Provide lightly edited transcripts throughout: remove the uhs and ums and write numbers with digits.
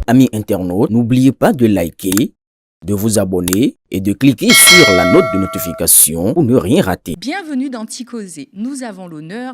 Amis internautes, n'oubliez pas de liker, de vous abonner et de cliquer sur la note de notification pour ne rien rater. Bienvenue dans Ticosé.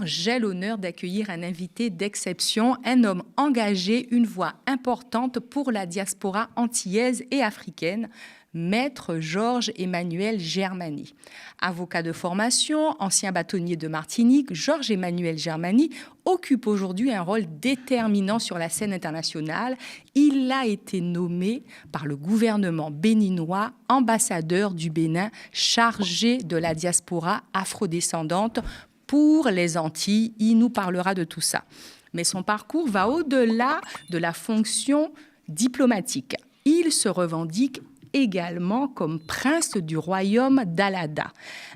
J'ai l'honneur d'accueillir un invité d'exception, un homme engagé, une voix importante pour la diaspora antillaise et africaine, Maître Georges-Emmanuel Germany. Avocat de formation, ancien bâtonnier de Martinique, Georges-Emmanuel Germany occupe aujourd'hui un rôle déterminant sur la scène internationale. Il a été nommé par le gouvernement béninois ambassadeur du Bénin chargé de la diaspora afrodescendante pour les Antilles. Il nous parlera de tout ça. Mais son parcours va au-delà de la fonction diplomatique. Il se revendique également comme prince du royaume d'Alada,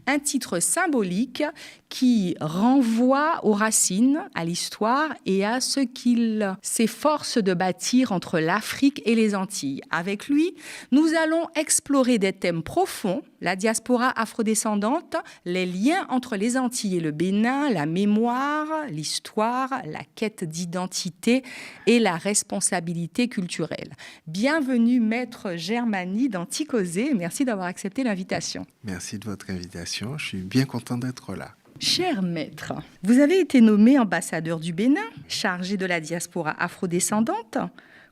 un titre symbolique qui renvoie aux racines, à l'histoire et à ce qu'il s'efforce de bâtir entre l'Afrique et les Antilles. Avec lui, nous allons explorer des thèmes profonds, la diaspora afrodescendante, les liens entre les Antilles et le Bénin, la mémoire, l'histoire, la quête d'identité et la responsabilité culturelle. Bienvenue, Maître Germany, dans Ticosé. Merci d'avoir accepté l'invitation. Merci de votre invitation. Je suis bien content d'être là. Cher maître, vous avez été nommé ambassadeur du Bénin, chargé de la diaspora afrodescendante.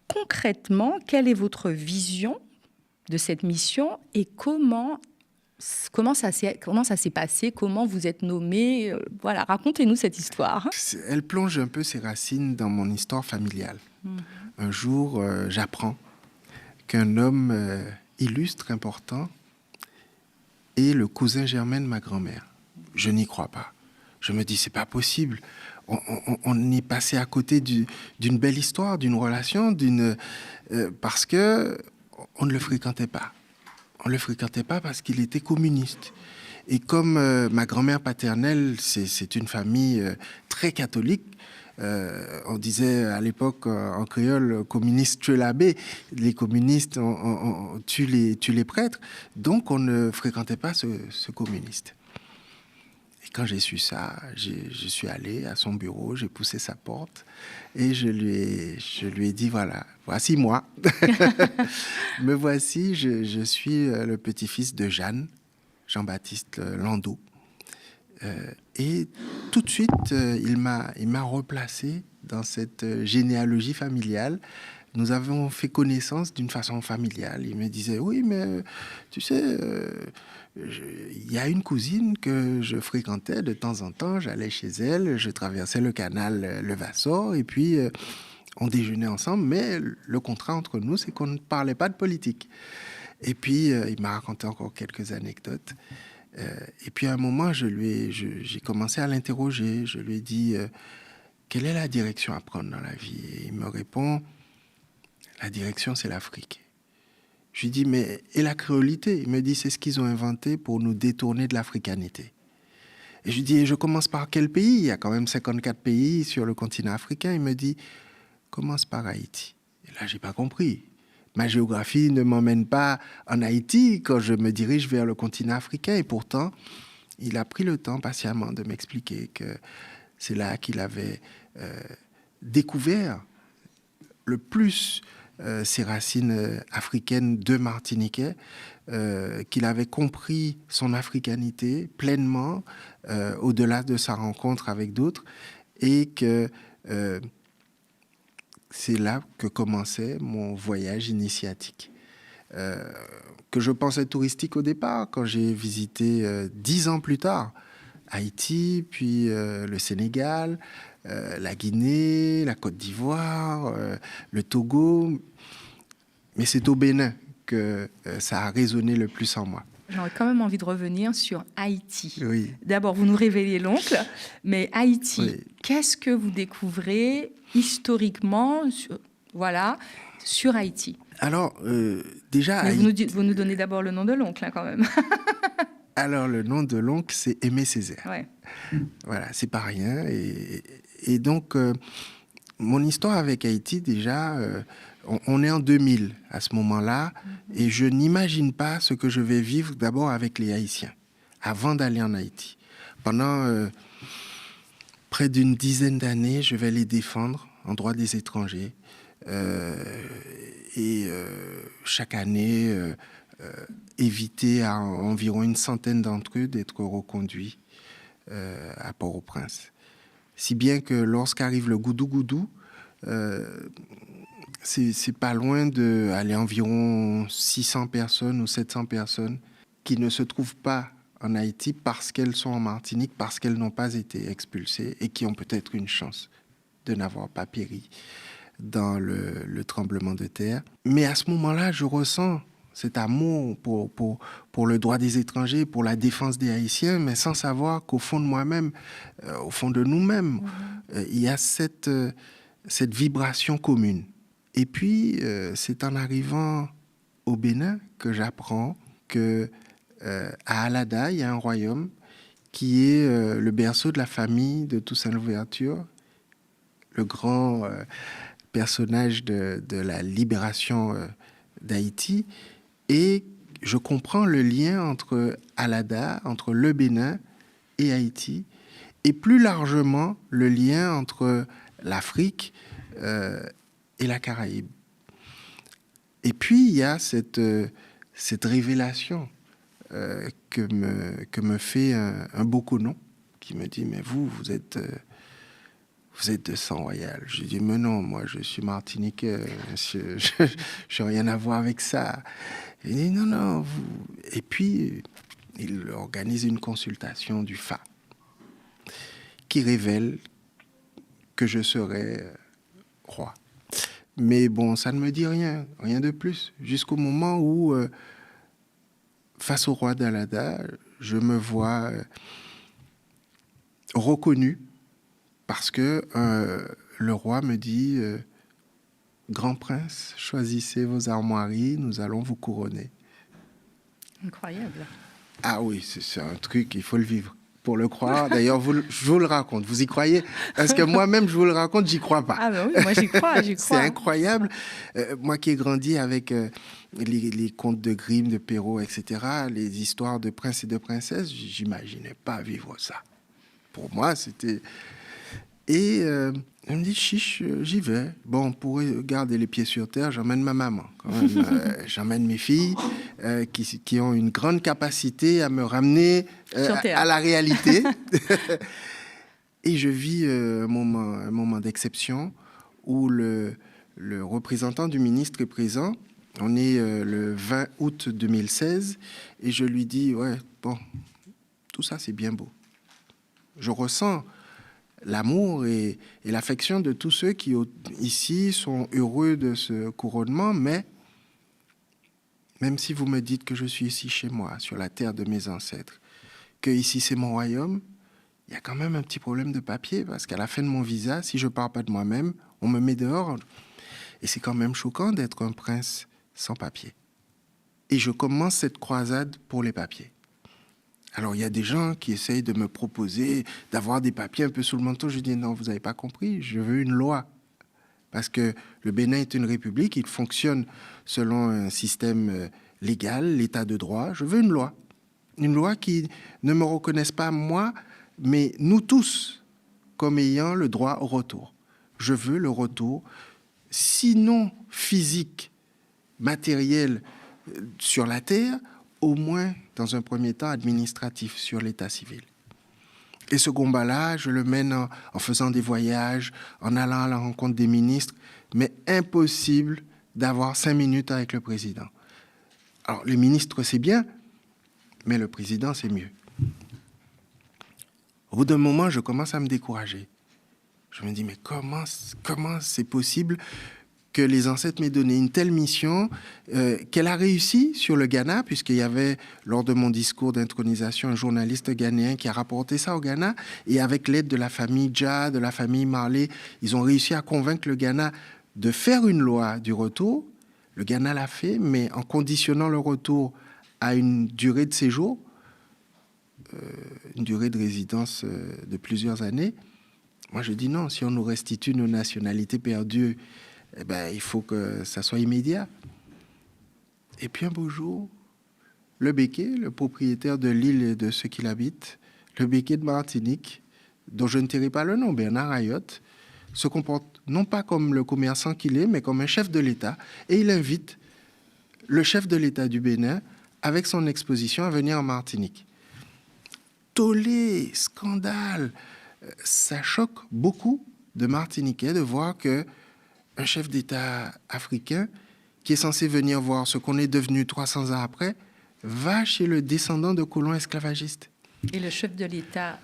Concrètement, quelle est votre vision de cette mission et comment ça s'est passé? Comment vous êtes nommé? Voilà, racontez-nous cette histoire. Elle plonge un peu ses racines dans mon histoire familiale. Un jour, j'apprends qu'un homme illustre, important, est le cousin germain de ma grand-mère. Je n'y crois pas. Je me dis, c'est pas possible. On est passé à côté d'une belle histoire, d'une relation, parce que on ne le fréquentait pas. On ne le fréquentait pas parce qu'il était communiste. Et comme ma grand-mère paternelle, c'est une famille très catholique, on disait à l'époque en créole, communiste tue l'abbé, les communistes tue les prêtres, donc on ne fréquentait pas ce communiste. Et quand j'ai su ça, je suis allé à son bureau, j'ai poussé sa porte et je lui ai dit, voilà, voici moi. Me voici, je suis le petit-fils de Jeanne, Jean-Baptiste Landau. Et tout de suite, il m'a replacé dans cette généalogie familiale. Nous avons fait connaissance d'une façon familiale. Il me disait, oui, mais tu sais, il y a une cousine que je fréquentais de temps en temps. J'allais chez elle, je traversais le canal Levassor et puis on déjeunait ensemble. Mais le contrat entre nous, c'est qu'on ne parlait pas de politique. Et puis, il m'a raconté encore quelques anecdotes. Et puis, à un moment, j'ai commencé à l'interroger. Je lui ai dit, quelle est la direction à prendre dans la vie? Et il me répond, la direction, c'est l'Afrique. Je lui dis, mais et la créolité? Il me dit, c'est ce qu'ils ont inventé pour nous détourner de l'africanité. Et je lui dis, et je commence par quel pays? Il y a quand même 54 pays sur le continent africain. Il me dit, commence par Haïti. Et là, j'ai pas compris. Ma géographie ne m'emmène pas en Haïti quand je me dirige vers le continent africain. Et pourtant, il a pris le temps patiemment de m'expliquer que c'est là qu'il avait découvert le plus ses racines africaines de Martiniquais, qu'il avait compris son africanité pleinement au-delà de sa rencontre avec d'autres et que c'est là que commençait mon voyage initiatique, que je pensais touristique au départ, quand j'ai visité 10 ans plus tard Haïti, puis le Sénégal, la Guinée, la Côte d'Ivoire, le Togo. Mais c'est au Bénin que ça a résonné le plus en moi. J'aurais quand même envie de revenir sur Haïti. Oui. D'abord, vous nous révéliez l'oncle, mais Haïti, Oui. Qu'est-ce que vous découvrez historiquement sur Haïti? Alors, déjà... Haïti... vous nous donnez d'abord le nom de l'oncle, hein, quand même. Alors, le nom de l'oncle, c'est Aimé Césaire. Ouais. Voilà, c'est pas rien. Et donc, mon histoire avec Haïti, déjà, on est en 2000 à ce moment-là, et je n'imagine pas ce que je vais vivre d'abord avec les Haïtiens, avant d'aller en Haïti. Pendant près d'une dizaine d'années, je vais les défendre en droit des étrangers. et chaque année, éviter à environ une centaine d'entre eux d'être reconduits à Port-au-Prince. Si bien que lorsqu'arrive le goudou-goudou, c'est pas loin d'aller environ 600 personnes ou 700 personnes qui ne se trouvent pas en Haïti parce qu'elles sont en Martinique, parce qu'elles n'ont pas été expulsées et qui ont peut-être une chance de n'avoir pas péri dans le tremblement de terre. Mais à ce moment-là, je ressens cet amour pour le droit des étrangers, pour la défense des Haïtiens, mais sans savoir qu'au fond de moi-même, au fond de nous-mêmes, il y a cette vibration commune. Et puis, c'est en arrivant au Bénin que j'apprends que à Alada, il y a un royaume qui est le berceau de la famille de Toussaint Louverture, le grand personnage de la libération d'Haïti. Et je comprends le lien entre Alada, entre le Bénin et Haïti, et plus largement le lien entre l'Afrique et la Caraïbe. Et puis, il y a cette révélation que me fait un Bokonon qui me dit « Mais vous êtes de sang royal ». Je dis « Mais non, moi, je suis martiniquais, monsieur, je n'ai rien à voir avec ça ». Il dit « Non, vous... » Et puis, il organise une consultation du FA qui révèle que je serai roi. Mais bon, ça ne me dit rien de plus, jusqu'au moment où, face au roi d'Alada, je me vois reconnu parce que le roi me dit « Grand prince, choisissez vos armoiries, nous allons vous couronner. » Incroyable. Ah oui, c'est un truc, il faut le vivre pour le croire. D'ailleurs, je vous le raconte. Vous y croyez? Parce que moi-même, je vous le raconte, j'y crois pas. Ah ben oui, moi j'y crois. C'est incroyable. Moi qui ai grandi avec les contes de Grimm, de Perrault, etc., les histoires de princes et de princesses, j'imaginais pas vivre ça. Pour moi, c'était... Et elle me dit, chiche, j'y vais. Bon, pour garder les pieds sur terre, j'emmène ma maman. Quand même, j'emmène mes filles qui ont une grande capacité à me ramener à la réalité. Et je vis un moment d'exception où le représentant du ministre est présent. On est le 20 août 2016 et je lui dis, ouais, bon, tout ça c'est bien beau. Je ressens l'amour et l'affection de tous ceux qui, ici, sont heureux de ce couronnement, mais même si vous me dites que je suis ici chez moi, sur la terre de mes ancêtres, que ici c'est mon royaume, il y a quand même un petit problème de papier, parce qu'à la fin de mon visa, si je ne pars pas de moi-même, on me met dehors. Et c'est quand même choquant d'être un prince sans papier. Et je commence cette croisade pour les papiers. Alors, il y a des gens qui essayent de me proposer d'avoir des papiers un peu sous le manteau. Je dis, non, vous n'avez pas compris, je veux une loi. Parce que le Bénin est une république, il fonctionne selon un système légal, l'état de droit. Je veux une loi. Une loi qui ne me reconnaisse pas moi, mais nous tous, comme ayant le droit au retour. Je veux le retour, sinon physique, matériel sur la terre, au moins, dans un premier temps, administratif sur l'état civil. Et ce combat-là, je le mène en faisant des voyages, en allant à la rencontre des ministres, mais impossible d'avoir 5 minutes avec le président. Alors, le ministre, c'est bien, mais le président, c'est mieux. Au bout d'un moment, je commence à me décourager. Je me dis, mais comment c'est possible que les ancêtres m'aient donné une telle mission, qu'elle a réussi sur le Ghana, puisqu'il y avait, lors de mon discours d'intronisation, un journaliste ghanéen qui a rapporté ça au Ghana, et avec l'aide de la famille Dja, de la famille Marley, ils ont réussi à convaincre le Ghana de faire une loi du retour. Le Ghana l'a fait, mais en conditionnant le retour à une durée de séjour, une durée de résidence de plusieurs années. Moi, je dis non, si on nous restitue nos nationalités perdues, eh ben, il faut que ça soit immédiat. Et puis un beau jour, le Béké, le propriétaire de l'île et de ceux qui l'habitent, le Béké de Martinique, dont je ne tairai pas le nom, Bernard Ayotte, se comporte non pas comme le commerçant qu'il est, mais comme un chef de l'État. Et il invite le chef de l'État du Bénin, avec son exposition, à venir en Martinique. Tollé, scandale, ça choque beaucoup de Martiniquais de voir qu'un chef d'État africain, qui est censé venir voir ce qu'on est devenu 300 ans après, va chez le descendant de colons esclavagistes. Et le chef de l'État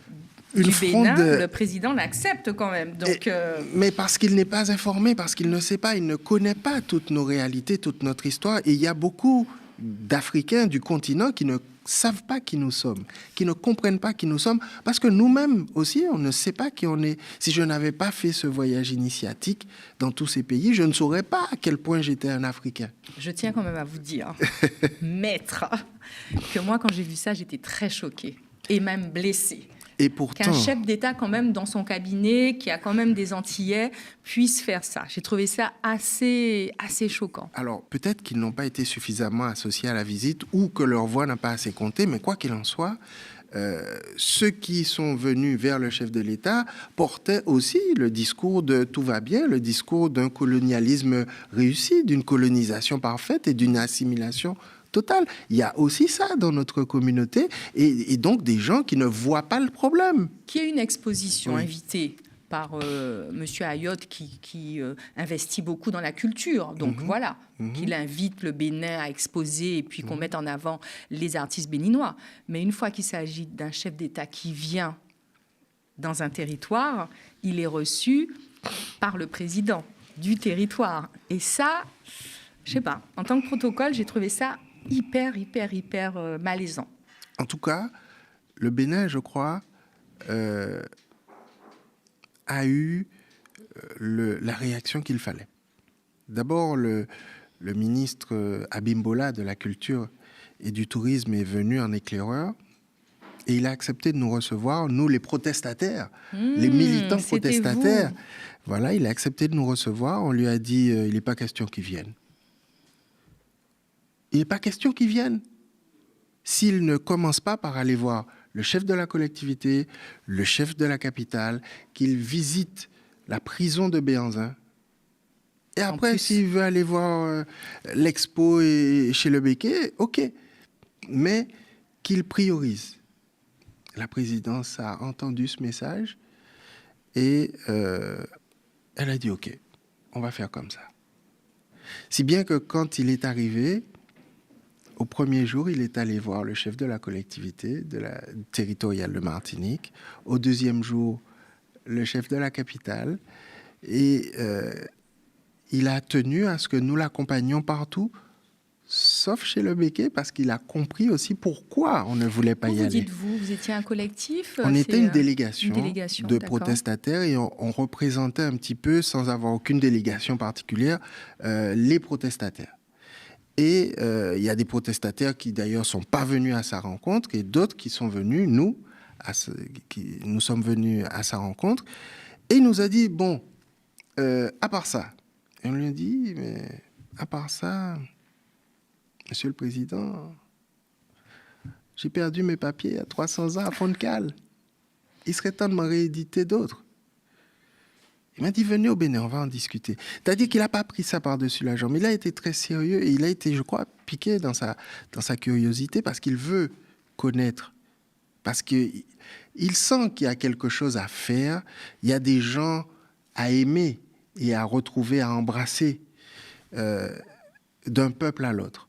du Bénin, le président, l'accepte quand même. Donc, mais parce qu'il n'est pas informé, parce qu'il ne sait pas, il ne connaît pas toutes nos réalités, toute notre histoire. Et il y a beaucoup d'Africains du continent qui ne savent pas qui nous sommes, qui ne comprennent pas qui nous sommes, parce que nous-mêmes aussi, on ne sait pas qui on est. Si je n'avais pas fait ce voyage initiatique dans tous ces pays, je ne saurais pas à quel point j'étais un Africain. Je tiens quand même à vous dire, maître, que moi, quand j'ai vu ça, j'étais très choquée et même blessée. Et pourtant, qu'un chef d'État, quand même, dans son cabinet, qui a quand même des Antillais, puisse faire ça. J'ai trouvé ça assez choquant. Alors, peut-être qu'ils n'ont pas été suffisamment associés à la visite ou que leur voix n'a pas assez compté, mais quoi qu'il en soit, ceux qui sont venus vers le chef de l'État portaient aussi le discours de tout va bien, le discours d'un colonialisme réussi, d'une colonisation parfaite et d'une assimilation totale. Il y a aussi ça dans notre communauté et donc des gens qui ne voient pas le problème. Qui a une exposition invitée par Monsieur Ayotte qui investit beaucoup dans la culture. Donc voilà, qu'il invite le Bénin à exposer et puis qu'on mette en avant les artistes béninois. Mais une fois qu'il s'agit d'un chef d'État qui vient dans un territoire, il est reçu par le président du territoire. Et ça, je sais pas, en tant que protocole, j'ai trouvé ça hyper malaisant. En tout cas, le Bénin, je crois, a eu la réaction qu'il fallait. D'abord, le ministre Abimbola de la Culture et du Tourisme est venu en éclaireur et il a accepté de nous recevoir, nous les protestataires, les militants protestataires. Voilà, il a accepté de nous recevoir. On lui a dit, il n'est pas question qu'ils viennent. Il n'est pas question qu'ils viennent. S'ils ne commencent pas par aller voir le chef de la collectivité, le chef de la capitale, qu'ils visitent la prison de Béhanzin. Et après, s'il veut aller voir l'expo chez Le Becquet, ok. Mais qu'il priorise. La présidence a entendu ce message et elle a dit ok, on va faire comme ça. Si bien que quand il est arrivé, au premier jour, il est allé voir le chef de la collectivité territoriale de Martinique. Au deuxième jour, le chef de la capitale. Et il a tenu à ce que nous l'accompagnions partout, sauf chez Le Becquet, parce qu'il a compris aussi pourquoi on ne voulait pas y aller. Vous étiez un collectif? On était une délégation de protestataires et on représentait un petit peu, sans avoir aucune délégation particulière, les protestataires. Et il y a des protestataires qui d'ailleurs sont pas venus à sa rencontre et d'autres qui sont venus, nous sommes venus à sa rencontre. Et il nous a dit, bon, à part ça. Et on lui a dit, mais à part ça, Monsieur le Président, j'ai perdu mes papiers à 300 ans à Fond-de-Cale. Il serait temps de m'en rééditer d'autres. Il m'a dit, venez au Bénin, on va en discuter. C'est-à-dire qu'il n'a pas pris ça par-dessus la jambe. Il a été très sérieux et il a été, je crois, piqué dans sa curiosité parce qu'il veut connaître. Parce qu'il sent qu'il y a quelque chose à faire. Il y a des gens à aimer et à retrouver, à embrasser d'un peuple à l'autre.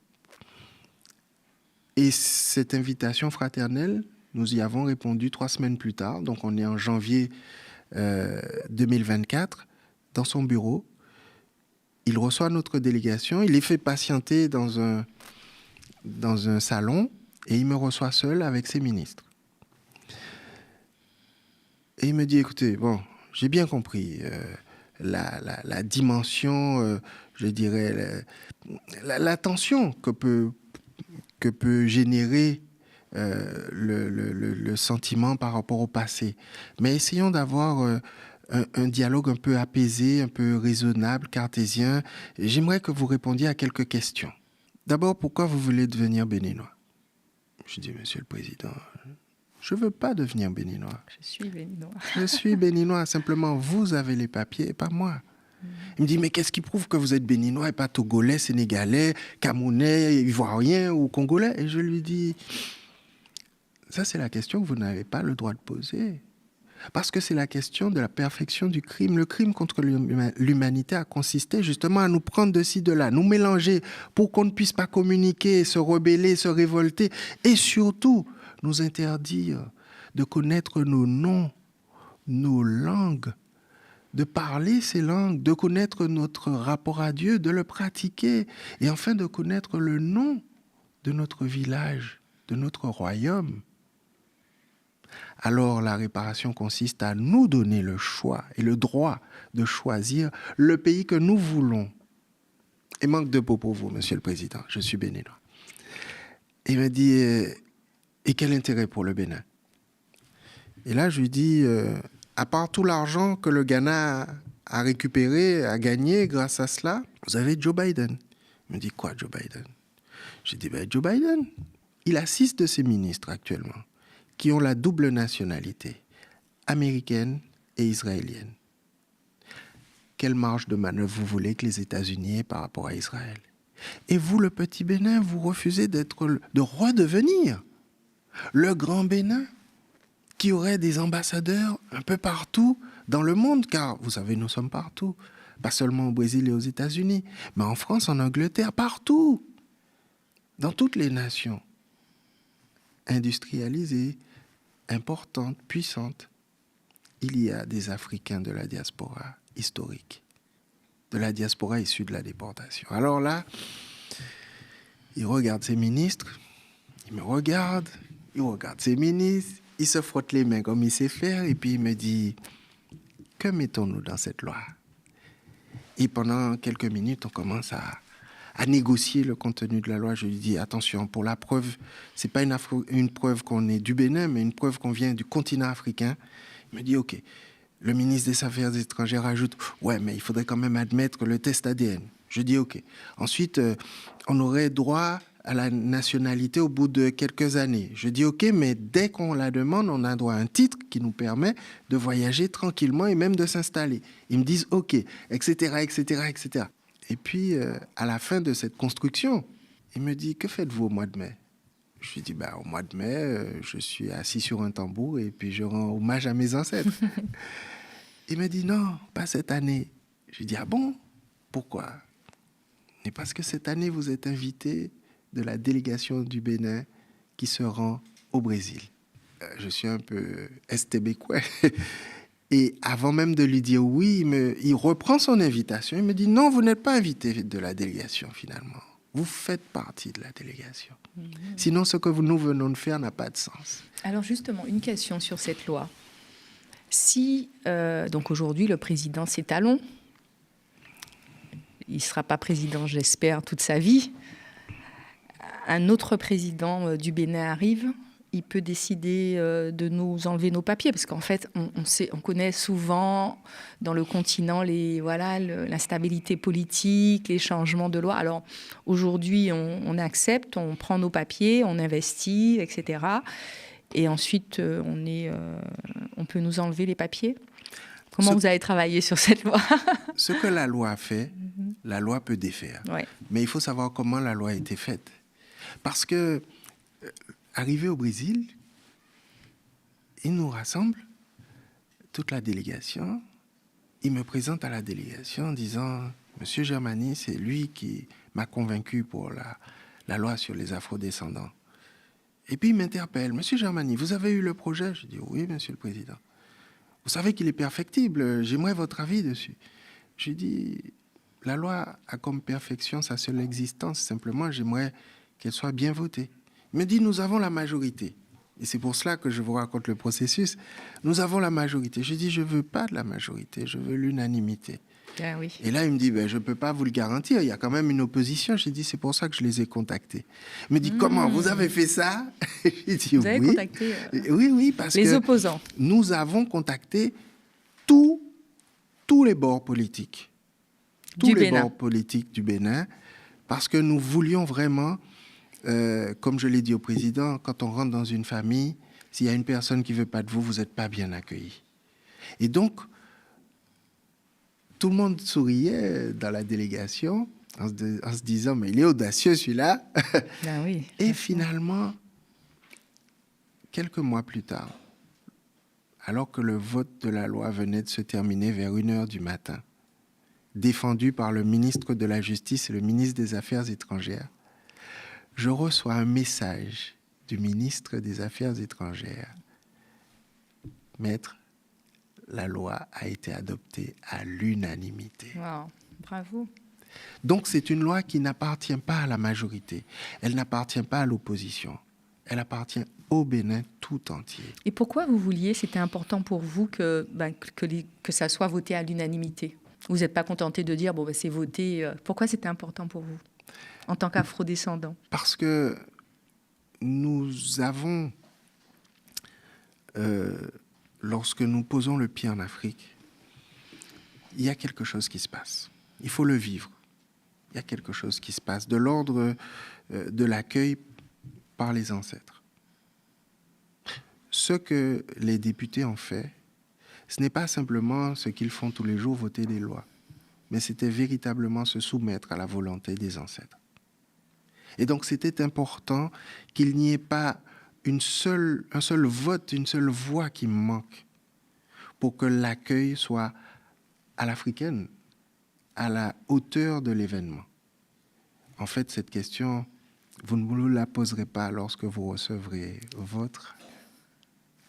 Et cette invitation fraternelle, nous y avons répondu 3 semaines plus tard. Donc on est en janvier 2024, dans son bureau. Il reçoit notre délégation, il est fait patienter dans un salon et il me reçoit seul avec ses ministres. Et il me dit, écoutez, bon, j'ai bien compris la dimension, je dirais, la tension que peut générer le sentiment par rapport au passé. Mais essayons d'avoir un dialogue un peu apaisé, un peu raisonnable, cartésien. J'aimerais que vous répondiez à quelques questions. D'abord, pourquoi vous voulez devenir béninois? Je dis, Monsieur le Président, Je ne veux pas devenir béninois. Je suis béninois. Je suis béninois. Simplement, vous avez les papiers et pas moi. Il me dit, mais qu'est-ce qui prouve que vous êtes béninois et pas togolais, sénégalais, camerounais, ivoirien ou congolais? Et je lui dis, ça c'est la question que vous n'avez pas le droit de poser. Parce que c'est la question de la perfection du crime. Le crime contre l'humanité a consisté justement à nous prendre de ci, de là, nous mélanger pour qu'on ne puisse pas communiquer, se rebeller, se révolter et surtout nous interdire de connaître nos noms, nos langues, de parler ces langues, de connaître notre rapport à Dieu, de le pratiquer et enfin de connaître le nom de notre village, de notre royaume. Alors la réparation consiste à nous donner le choix et le droit de choisir le pays que nous voulons. Et manque de peau pour vous, Monsieur le Président, je suis béninois. Il me dit, et quel intérêt pour le Bénin? Et là, je lui dis, à part tout l'argent que le Ghana a récupéré, a gagné grâce à cela, vous avez Joe Biden. Il me dit, quoi Joe Biden? J'ai dit, Joe Biden, il a 6 de ses ministres actuellement qui ont la double nationalité, américaine et israélienne. Quelle marge de manœuvre vous voulez que les États-Unis aient par rapport à Israël? Et vous, le petit Bénin, vous refusez de redevenir le grand Bénin qui aurait des ambassadeurs un peu partout dans le monde, car vous savez, nous sommes partout, pas seulement au Brésil et aux États-Unis, mais en France, en Angleterre, partout, dans toutes les nations industrialisées, importante, puissante, il y a des Africains de la diaspora historique, de la diaspora issue de la déportation. Alors là, il regarde ses ministres, il me regarde, il regarde ses ministres, il se frotte les mains comme il sait faire, et puis il me dit, que mettons-nous dans cette loi? Et pendant quelques minutes, on commence à négocier le contenu de la loi. Je lui dis, attention, pour la preuve, ce n'est pas une preuve qu'on est du Bénin, mais une preuve qu'on vient du continent africain. Il me dit, OK. Le ministre des Affaires étrangères ajoute, ouais, mais il faudrait quand même admettre le test ADN. Je dis, OK. Ensuite, on aurait droit à la nationalité au bout de quelques années. Je dis, OK, mais dès qu'on la demande, on a droit à un titre qui nous permet de voyager tranquillement et même de s'installer. Ils me disent, OK, etc., etc., etc. Et puis, à la fin de cette construction, il me dit, que faites-vous au mois de mai? Je lui dis, au mois de mai, je suis assis sur un tambour et puis je rends hommage à mes ancêtres. Il me dit, non, pas cette année. Je lui dis, ah bon? Pourquoi? Et parce que cette année, vous êtes invité de la délégation du Bénin qui se rend au Brésil. Je suis un peu estébécois. Et avant même de lui dire oui, il reprend son invitation. Il me dit, non, vous n'êtes pas invité de la délégation finalement. Vous faites partie de la délégation. Sinon, ce que nous venons de faire n'a pas de sens. Alors justement, une question sur cette loi. Si, donc aujourd'hui, le président, c'est Talon. Il ne sera pas président, j'espère, toute sa vie. Un autre président du Bénin arrive. Il peut décider de nous enlever nos papiers, parce qu'en fait, on connaît souvent dans le continent l'instabilité politique, les changements de loi. Alors aujourd'hui, on accepte, on prend nos papiers, on investit, etc. Et ensuite, on peut nous enlever les papiers. Comment vous avez travaillé sur cette loi? Ce que la loi a fait, la loi peut défaire. Ouais. Mais il faut savoir comment la loi a été faite. Parce que arrivé au Brésil, il nous rassemble, toute la délégation. Il me présente à la délégation en disant « Monsieur Germany, c'est lui qui m'a convaincu pour la loi sur les afrodescendants. » Et puis il m'interpelle « Monsieur Germany, vous avez eu le projet ?» Je dis « Oui, Monsieur le Président. » Vous savez qu'il est perfectible, j'aimerais votre avis dessus. Je dis « La loi a comme perfection sa seule existence, simplement j'aimerais qu'elle soit bien votée. » Il me dit, nous avons la majorité. Et c'est pour cela que je vous raconte le processus. Nous avons la majorité. Je dis, je ne veux pas de la majorité, je veux l'unanimité. Ah oui. Et là, il me dit, je ne peux pas vous le garantir, il y a quand même une opposition. J'ai dit, c'est pour ça que je les ai contactés. Il me dit, comment, vous avez fait ça? J'ai dit, vous avez contacté oui, parce les que opposants. Nous avons contacté tous les bords politiques. Tous les bords politiques du Bénin, parce que nous voulions vraiment... comme je l'ai dit au président, quand on rentre dans une famille, S'il y a une personne qui ne veut pas de vous, vous n'êtes pas bien accueilli. Et donc, tout le monde souriait dans la délégation en se disant, mais il est audacieux celui-là. Ben oui. Et finalement, quelques mois plus tard, alors que le vote de la loi venait de se terminer vers 1h du matin, défendu par le ministre de la Justice et le ministre des Affaires étrangères, je reçois un message du ministre des Affaires étrangères. Maître, la loi a été adoptée à l'unanimité. Wow, bravo. Donc c'est une loi qui n'appartient pas à la majorité, elle n'appartient pas à l'opposition, elle appartient au Bénin tout entier. Et pourquoi vous vouliez, c'était important pour vous que ça soit voté à l'unanimité? Vous n'êtes pas contenté de dire, c'est voté. Pourquoi c'était important pour vous, en tant qu'afrodescendant? Parce que nous avons, lorsque nous posons le pied en Afrique, il y a quelque chose qui se passe. Il faut le vivre. Il y a quelque chose qui se passe de l'ordre de l'accueil par les ancêtres. Ce que les députés ont fait, ce n'est pas simplement ce qu'ils font tous les jours, voter des lois, mais c'était véritablement se soumettre à la volonté des ancêtres. Et donc c'était important qu'il n'y ait pas un seul vote, une seule voix qui manque pour que l'accueil soit à l'africaine, à la hauteur de l'événement. En fait, cette question, vous ne vous la poserez pas lorsque vous recevrez votre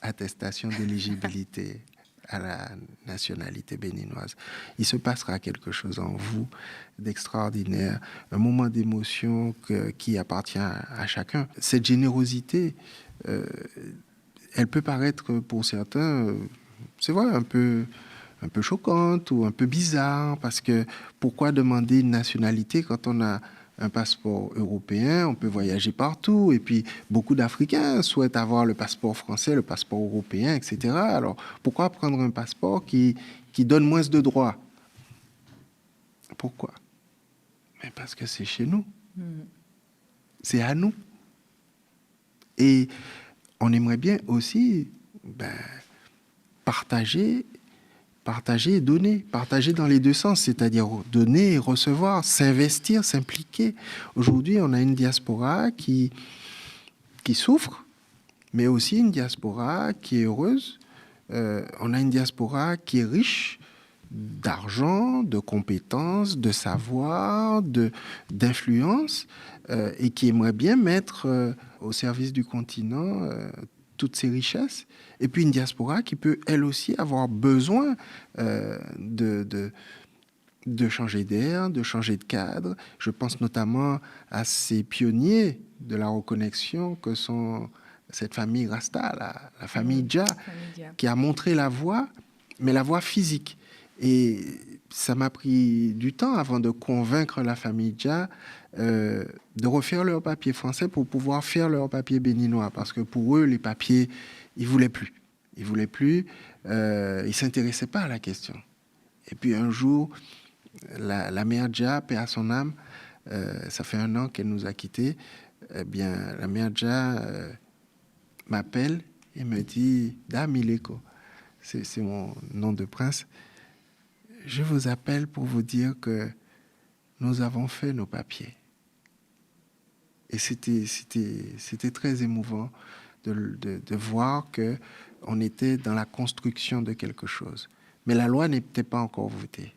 attestation d'éligibilité à la nationalité béninoise. Il se passera quelque chose en vous d'extraordinaire, un moment d'émotion qui appartient à chacun. Cette générosité, elle peut paraître pour certains, c'est vrai, un peu choquante ou un peu bizarre, parce que pourquoi demander une nationalité quand on a un passeport européen, on peut voyager partout, et puis beaucoup d'Africains souhaitent avoir le passeport français, le passeport européen, etc. Alors pourquoi prendre un passeport qui donne moins de droits? Pourquoi? Mais parce que c'est chez nous. C'est à nous. Et on aimerait bien aussi partager et donner, partager dans les deux sens, c'est-à-dire donner et recevoir, s'investir, s'impliquer. Aujourd'hui, on a une diaspora qui souffre, mais aussi une diaspora qui est heureuse. On a une diaspora qui est riche d'argent, de compétences, de savoir, d'influence, et qui aimerait bien mettre au service du continent toutes ces richesses. Et puis une diaspora qui peut, elle aussi, avoir besoin de changer d'air, de changer de cadre. Je pense notamment à ces pionniers de la reconnexion que sont cette famille Rasta, la famille Dja, qui a montré la voie, mais la voie physique. Et ça m'a pris du temps avant de convaincre la famille Dja de refaire leur papier français pour pouvoir faire leur papier béninois. Parce que pour eux, les papiers, ils ne voulaient plus. Ils ne voulaient plus. Ils ne s'intéressaient pas à la question. Et puis un jour, la mère Dja, paix à son âme, ça fait 1 an qu'elle nous a quittés, eh bien, la mère Dja m'appelle et me dit « Dame Ileko », c'est mon nom de prince, « Je vous appelle pour vous dire que nous avons fait nos papiers. » Et c'était très émouvant de voir qu'on était dans la construction de quelque chose. Mais la loi n'était pas encore votée.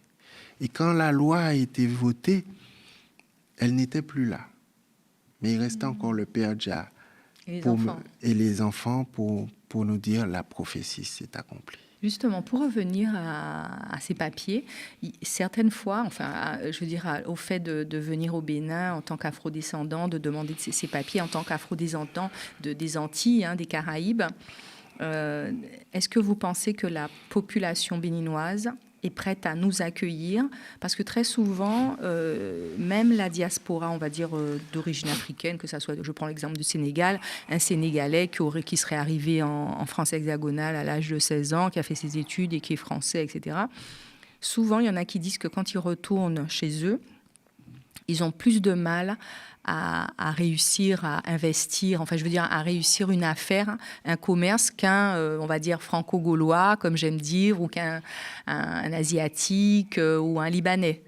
Et quand la loi a été votée, elle n'était plus là. Mais il restait encore le Père Dja et les enfants pour nous dire la prophétie s'est accomplie. Justement, pour revenir à ces papiers, certaines fois, au fait de venir au Bénin en tant qu'afrodescendant, de demander ces papiers en tant qu'afrodescendant des Antilles, des Caraïbes, est-ce que vous pensez que la population béninoise est prête à nous accueillir? Parce que très souvent, même la diaspora, on va dire, d'origine africaine, que ça soit, je prends l'exemple du Sénégal, un Sénégalais qui serait arrivé en France hexagonale à l'âge de 16 ans, qui a fait ses études et qui est français, etc. Souvent, il y en a qui disent que quand ils retournent chez eux, ils ont plus de mal à réussir à investir, enfin je veux dire à réussir une affaire, un commerce qu'un, on va dire, franco-gaulois, comme j'aime dire, ou qu'un un asiatique ou un libanais.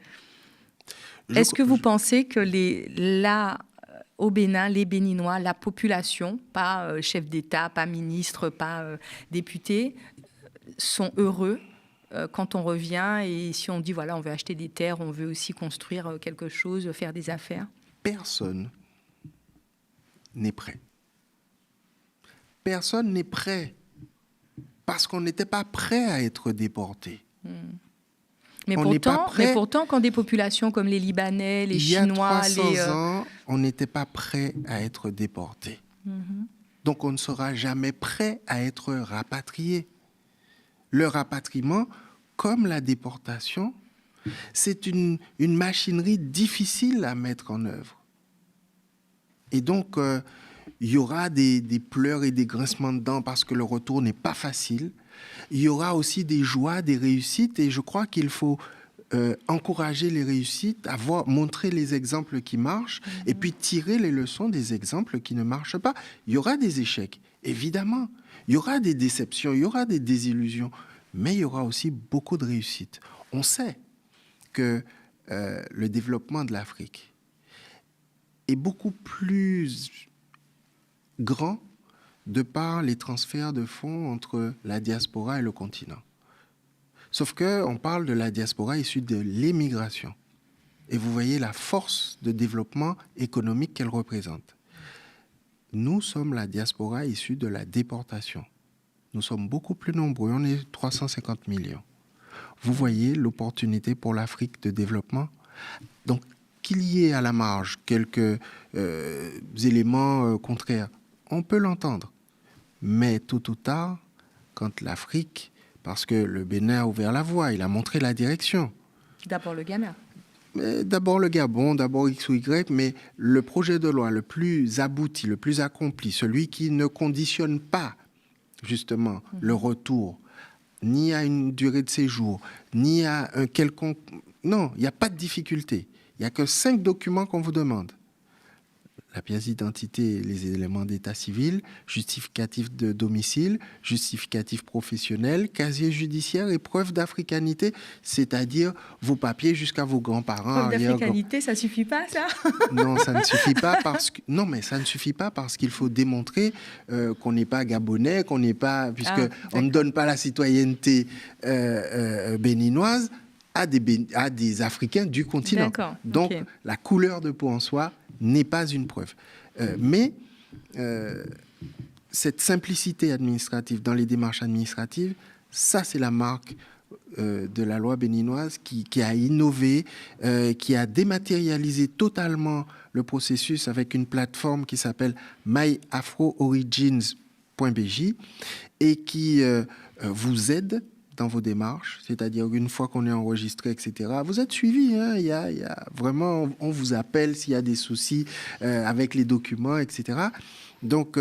Est-ce que vous pensez que au Bénin, les Béninois, la population, pas chef d'État, pas ministre, pas député, sont heureux quand on revient et si on dit voilà, on veut acheter des terres, on veut aussi construire quelque chose, faire des affaires? Personne n'est prêt. Personne n'est prêt parce qu'on n'était pas prêt à être déporté. Mais pourtant, quand des populations comme les Libanais, les Chinois... Il y a 300 ans, on n'était pas prêt à être déporté. Donc on ne sera jamais prêt à être rapatrié. Le rapatriement, comme la déportation, c'est une machinerie difficile à mettre en œuvre. Et donc, il y aura des pleurs et des grincements de dents parce que le retour n'est pas facile. Il y aura aussi des joies, des réussites, et je crois qu'il faut encourager les réussites, montrer les exemples qui marchent, et puis tirer les leçons des exemples qui ne marchent pas. Il y aura des échecs, évidemment. Il y aura des déceptions, il y aura des désillusions, mais il y aura aussi beaucoup de réussites. On sait que le développement de l'Afrique est beaucoup plus grand de par les transferts de fonds entre la diaspora et le continent. Sauf qu'on parle de la diaspora issue de l'émigration. Et vous voyez la force de développement économique qu'elle représente. Nous sommes la diaspora issue de la déportation. Nous sommes beaucoup plus nombreux, on est 350 millions. Vous voyez l'opportunité pour l'Afrique de développement. Donc, qu'il y ait à la marge quelques éléments contraires, on peut l'entendre. Mais tôt ou tard, quand l'Afrique, parce que le Bénin a ouvert la voie, il a montré la direction. D'abord le Ghana. D'abord le Gabon, d'abord X ou Y, mais le projet de loi le plus abouti, le plus accompli, celui qui ne conditionne pas justement le retour, ni à une durée de séjour, ni à un quelconque... Non, il n'y a pas de difficulté. Il n'y a que 5 documents qu'on vous demande. La pièce d'identité, les éléments d'état civil, justificatif de domicile, justificatif professionnel, casier judiciaire et preuve d'africanité, c'est-à-dire vos papiers jusqu'à vos grands-parents. Preuve d'africanité, ça ne suffit pas, ça? Non, ça ne suffit pas mais ça ne suffit pas parce qu'il faut démontrer qu'on n'est pas gabonais, qu'on n'est pas... on ne donne pas la citoyenneté béninoise à des Africains du continent. Donc, la couleur de peau en soi n'est pas une preuve. Mais cette simplicité administrative dans les démarches administratives, ça, c'est la marque de la loi béninoise qui a innové, qui a dématérialisé totalement le processus avec une plateforme qui s'appelle myafroorigins.bj et qui vous aide dans vos démarches, c'est-à-dire une fois qu'on est enregistré, etc., vous êtes suivi. Il y a vraiment, on vous appelle s'il y a des soucis avec les documents, etc. Donc,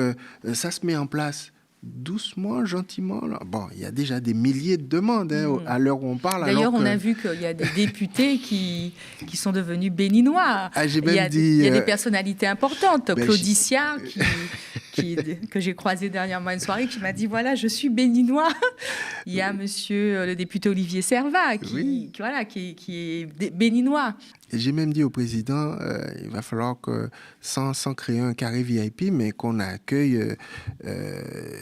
ça se met en place doucement, gentiment. Bon, il y a déjà des milliers de demandes à l'heure où on parle. D'ailleurs, on a vu qu'il y a des députés qui sont devenus béninois. Il y a des personnalités importantes. Claudicia, que j'ai croisé dernièrement une soirée, qui m'a dit, voilà, je suis béninois. Il y a monsieur le député Olivier Servat, qui est béninois. Et j'ai même dit au président, il va falloir que, sans créer un carré VIP, mais qu'on accueille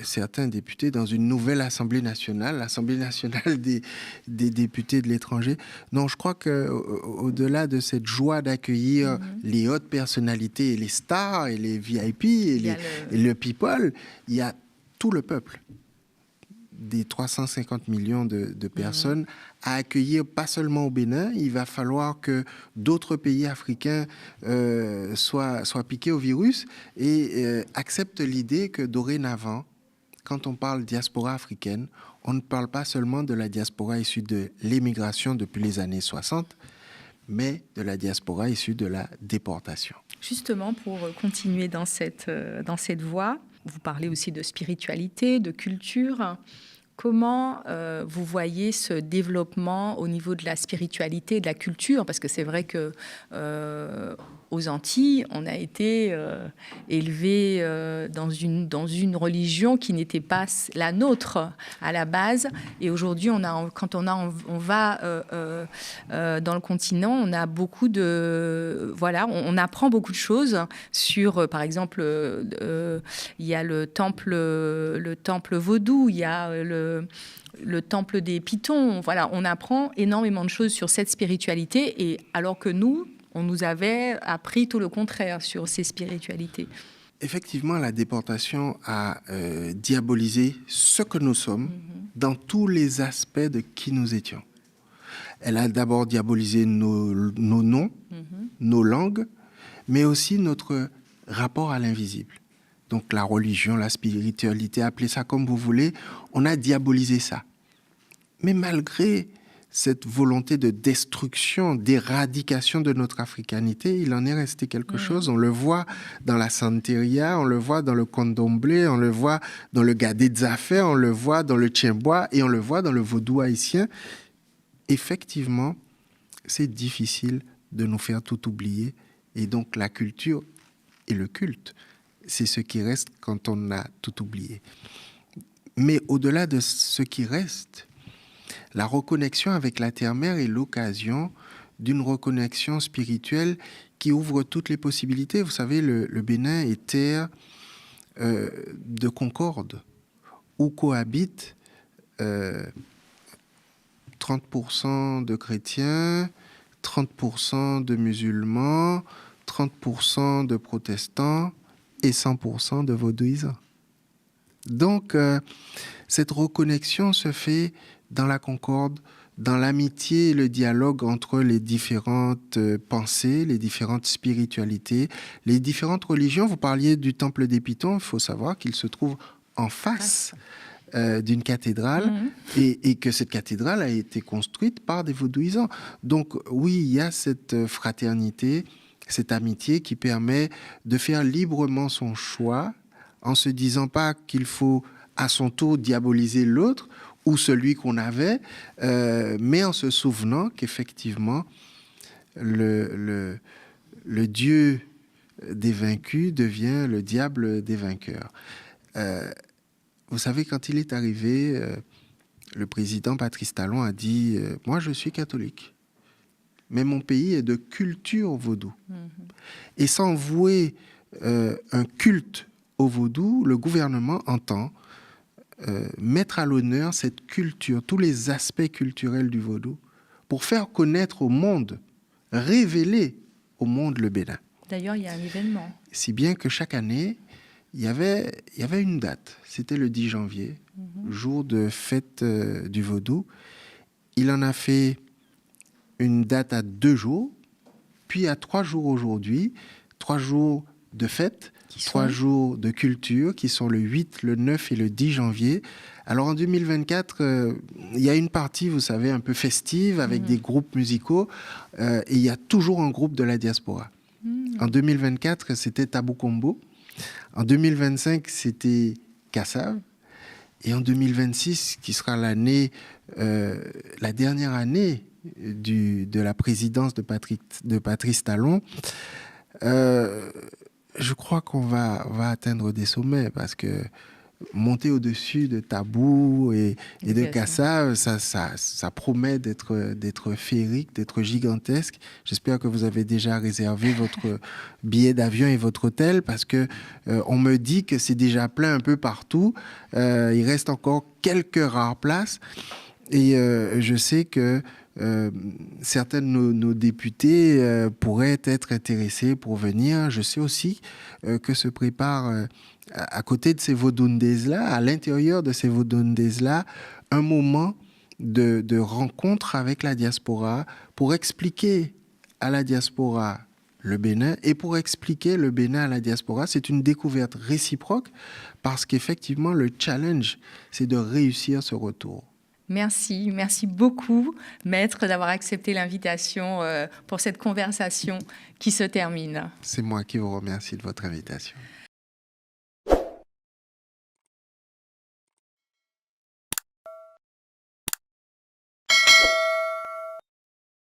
certains députés dans une nouvelle Assemblée nationale, l'Assemblée nationale des députés de l'étranger. Non, je crois qu'au-delà de cette joie d'accueillir les hautes personnalités, et les stars, et les VIP, et le people, il y a tout le peuple des 350 millions de personnes à accueillir, pas seulement au Bénin. Il va falloir que d'autres pays africains soient piqués au virus et acceptent l'idée que dorénavant, quand on parle diaspora africaine, on ne parle pas seulement de la diaspora issue de l'émigration depuis les années 60, mais de la diaspora issue de la déportation. Justement, pour continuer dans cette voie, vous parlez aussi de spiritualité, de culture. Comment vous voyez ce développement au niveau de la spiritualité et de la culture? Parce que c'est vrai que aux Antilles, on a été élevé dans une religion qui n'était pas la nôtre à la base. Et aujourd'hui, quand on va dans le continent, on a beaucoup de... Voilà, on apprend beaucoup de choses sur, par exemple, il y a le temple vaudou, il y a le temple des Pitons. Voilà, on apprend énormément de choses sur cette spiritualité, et alors que nous, on nous avait appris tout le contraire sur ces spiritualités. Effectivement, la déportation a diabolisé ce que nous sommes dans tous les aspects de qui nous étions. Elle a d'abord diabolisé nos noms, nos langues, mais aussi notre rapport à l'invisible. Donc la religion, la spiritualité, appelez ça comme vous voulez, on a diabolisé ça. Mais malgré cette volonté de destruction, d'éradication de notre africanité, il en est resté quelque chose. On le voit dans la santeria, on le voit dans le candomblé, on le voit dans le gadé dzafé, on le voit dans le tchimbois et on le voit dans le vaudou haïtien. Effectivement, c'est difficile de nous faire tout oublier. Et donc la culture et le culte, c'est ce qui reste quand on a tout oublié. Mais au-delà de ce qui reste, la reconnexion avec la terre-mère est l'occasion d'une reconnexion spirituelle qui ouvre toutes les possibilités. Vous savez, le Bénin est terre de concorde, où cohabitent 30% de chrétiens, 30% de musulmans, 30% de protestants et 100% de vaudouisants. Donc, cette reconnexion se fait dans la concorde, dans l'amitié et le dialogue entre les différentes pensées, les différentes spiritualités, les différentes religions. Vous parliez du temple des Pitons, il faut savoir qu'il se trouve en face d'une cathédrale et que cette cathédrale a été construite par des vaudouisants. Donc oui, il y a cette fraternité, cette amitié qui permet de faire librement son choix en se disant pas qu'il faut à son tour diaboliser l'autre ou celui qu'on avait, mais en se souvenant qu'effectivement, le Dieu des vaincus devient le diable des vainqueurs. Vous savez, quand il est arrivé, le président Patrice Talon a dit « Moi, je suis catholique, mais mon pays est de culture vaudou. » Et sans vouer un culte au vaudou, le gouvernement entend mettre à l'honneur cette culture, tous les aspects culturels du vaudou, pour faire connaître au monde, révéler au monde le Bénin. D'ailleurs, il y a un événement. Si bien que chaque année, il y avait une date. C'était le 10 janvier, jour de fête du vaudou. Il en a fait une date à 2 jours, puis à 3 jours aujourd'hui, 3 jours de fête, 3 jours de culture qui sont le 8, le 9 et le 10 janvier. Alors en 2024, il y a une partie, vous savez, un peu festive avec des groupes musicaux et il y a toujours un groupe de la diaspora. En 2024, c'était Tabou Combo. En 2025, c'était Kassav. Et en 2026, qui sera l'année, la dernière année de la présidence de Patrice Talon, je crois qu'on va atteindre des sommets parce que monter au-dessus de Tabou et de Kassav, ça promet d'être féerique, d'être gigantesque. J'espère que vous avez déjà réservé votre billet d'avion et votre hôtel parce que on me dit que c'est déjà plein un peu partout. Il reste encore quelques rares places et je sais que certains de nos députés pourraient être intéressés pour venir. Je sais aussi que se prépare à côté de ces vaudundés-là, à l'intérieur de ces vaudundés-là, un moment de rencontre avec la diaspora pour expliquer à la diaspora le Bénin et pour expliquer le Bénin à la diaspora. C'est une découverte réciproque parce qu'effectivement, le challenge, c'est de réussir ce retour. Merci beaucoup, Maître, d'avoir accepté l'invitation pour cette conversation qui se termine. C'est moi qui vous remercie de votre invitation.